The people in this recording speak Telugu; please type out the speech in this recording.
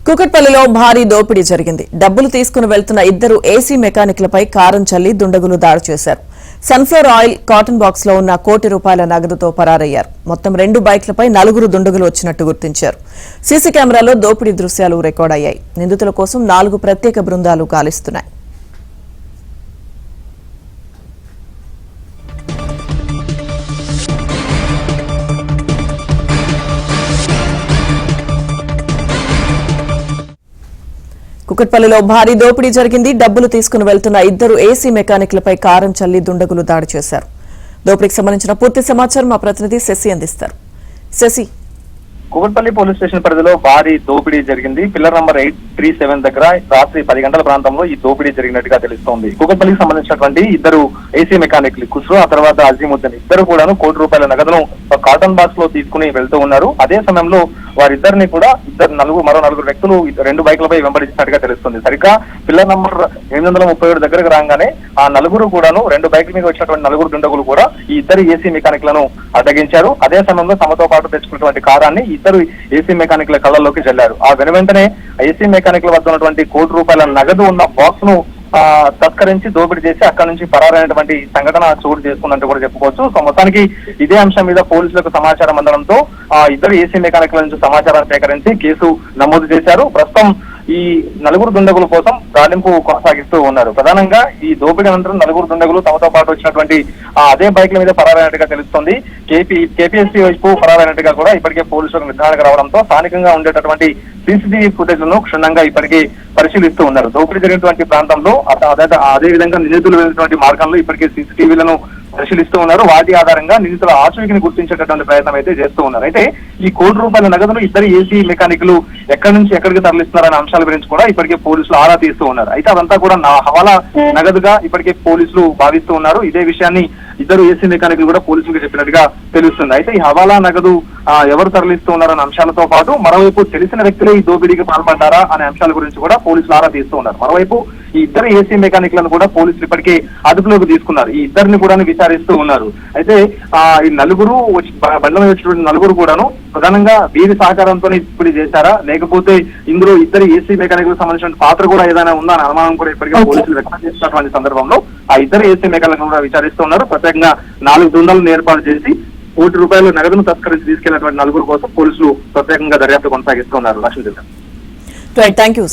కుకట్పల్లిలో భారీ దోపిడీ జరిగింది. డబ్బులు తీసుకుని వెళ్తున్న ఇద్దరు ఏసీ మెకానిక్లపై కారం చల్లి దుండగులు దాడి చేశారు. సన్ఫ్లవర్ ఆయిల్ కాటన్ బాక్స్ లో ఉన్న ₹1 నగదుతో పరారయ్యారు. మొత్తం 2 బైక్లపై 4 దుండగులు వచ్చినట్టు గుర్తించారు. సీసీ కెమెరాలో దోపిడీ దృశ్యాలు రికార్డ్ అయ్యాయి. నిందితుల కోసం 4 ప్రత్యేక బృందాలు గాలిస్తున్నాయి. కుకట్పల్లిలో భారీ దోపిడీ జరిగింది. డబ్బులు తీసుకుని వెళ్తున్న ఇద్దరు ఏసీ మెకానిక్లపై కారం చల్లి దుండగులు దాడి చేశారు. దోపిడీకి సంబంధించిన పూర్తి సమాచారం మా ప్రతినిధి శశి అందిస్తారు. శశి, కుకట్పల్లి పోలీస్ స్టేషన్ పరిధిలో భారీ దోపిడీ జరిగింది. పిల్లర్ నంబర్ 837 దగ్గర రాత్రి 10 గంటల ప్రాంతంలో ఈ దోపిడీ జరిగినట్టుగా తెలుస్తోంది. కుకట్పల్లికి సంబంధించినటువంటి ఇద్దరు ఏసీ మెకానిక్లు ఖుష్రు, ఆ తర్వాత అజీముద్దీన్ ఇద్దరు కూడాను ₹1 నగదును కాటన్ బాక్స్ లో తీసుకుని వెళ్తూ ఉన్నారు. అదే సమయంలో వారిద్దరిని కూడా మరో నలుగురు వ్యక్తులు 2 బైక్లపై వెంబడించినట్టుగా తెలుస్తుంది. సరిగ్గా పిల్లర్ నంబర్ 837 దగ్గరకు రాగానే ఆ నలుగురు కూడాను 2 బైక్ల మీద వచ్చినటువంటి 4 దుండగులు కూడా ఈ ఇద్దరు ఏసీ మెకానిక్లను అడ్డగించారు. అదే సమయంలో తమతో పాటు తెచ్చుకున్నటువంటి కారాన్ని ఇద్దరు ఏసీ మెకానిక్ల కళ్ళల్లోకి జల్లారు. ఆ వెనువెంటనే ఏసీ మెకానిక్ల వద్ద ఉన్నటువంటి ₹1 నగదు ఉన్న బాక్స్ ను తస్కరించి దోపిడీ చేసి అక్కడి నుంచి పరారైనటువంటి సంఘటన చోటు చేసుకున్నట్టు కూడా చెప్పుకోవచ్చు. సో మొత్తానికి ఇదే అంశం మీద పోలీసులకు సమాచారం అందడంతో ఇద్దరు ఏసీ మెకానిక్ల నుంచి సమాచారం సేకరించి కేసు నమోదు చేశారు. ప్రస్తుతం ఈ 4 దుండగుల కోసం గాలింపు కొనసాగిస్తూ ఉన్నారు. ప్రధానంగా ఈ దోపిడీ అనంతరం 4 దుండగులు తమతో పాటు వచ్చినటువంటి అదే బైక్ల మీద పరారైనట్టుగా తెలుస్తోంది. కేపీఎస్సీ వైపు పరారైనట్టుగా కూడా ఇప్పటికే పోలీసులకు నిర్ధారణకు రావడంతో స్థానికంగా ఉండేటటువంటి సీసీటీవీ ఫుటేజ్ లను క్షుణ్ణంగా ఇప్పటికే పరిశీలిస్తూ ఉన్నారు. దోపిడీ జరిగినటువంటి ప్రాంతంలో అదే విధంగా నిందితులు వెళ్ళినటువంటి మార్గంలో ఇప్పటికే సీసీటీవీలను పరిశీలిస్తూ ఉన్నారు. వాటి ఆధారంగా నిందితుల ఆచూకీని గుర్తించేటటువంటి ప్రయత్నం అయితే చేస్తూ ఉన్నారు. అయితే ఈ ₹1 నగదును ఇద్దరు ఏసీ మెకానిక్లు ఎక్కడి నుంచి ఎక్కడికి తరలిస్తున్నారనే అంశాల గురించి కూడా ఇప్పటికే పోలీసులు ఆరా తీస్తూ ఉన్నారు. అయితే అదంతా కూడా హవాలా నగదుగా ఇప్పటికే పోలీసులు భావిస్తూ ఉన్నారు. ఇదే విషయాన్ని ఇద్దరు ఏసీ మెకానిక్లు కూడా పోలీసులకు చెప్పినట్టుగా తెలుస్తుంది. అయితే ఈ హవాలా నగదు ఎవరు తరలిస్తూ ఉన్నారన్న అంశాలతో పాటు మరోవైపు తెలిసిన వ్యక్తులే ఈ దోపిడీకి పాల్పడ్డారా అనే అంశాల గురించి కూడా పోలీసులు ఆరా తీస్తూ ఉన్నారు. మరోవైపు ఈ ఇద్దరు ఏసీ మెకానిక్లను కూడా పోలీసులు ఇప్పటికే అదుపులోకి తీసుకున్నారు. ఈ ఇద్దరిని కూడా విచారిస్తూ ఉన్నారు. అయితే ఈ నలుగురు బండ్ల మీద వచ్చినటువంటి 4 కూడాను ప్రధానంగా వీరి సహకారంతో ఇప్పుడు చేశారా, లేకపోతే ఇందులో ఇద్దరు ఏసీ మెకానిక్లకు సంబంధించిన పాత్ర కూడా ఏదైనా ఉందా అనే అనుమానం కూడా ఇప్పటికే పోలీసులు వ్యక్తం చేసినటువంటి సందర్భంలో ఆ ఇద్దరు ఏసీ మెకానిక్లను కూడా విచారిస్తూ ఉన్నారు. ప్రత్యేకంగా 4 బృందాలను ఏర్పాటు చేసి ₹1 నగదును తస్కరించి తీసుకెళ్లినటువంటి 4 కోసం పోలీసులు ప్రత్యేకంగా దర్యాప్తు కొనసాగిస్తున్నారు. లక్ష్మీ. Thank you.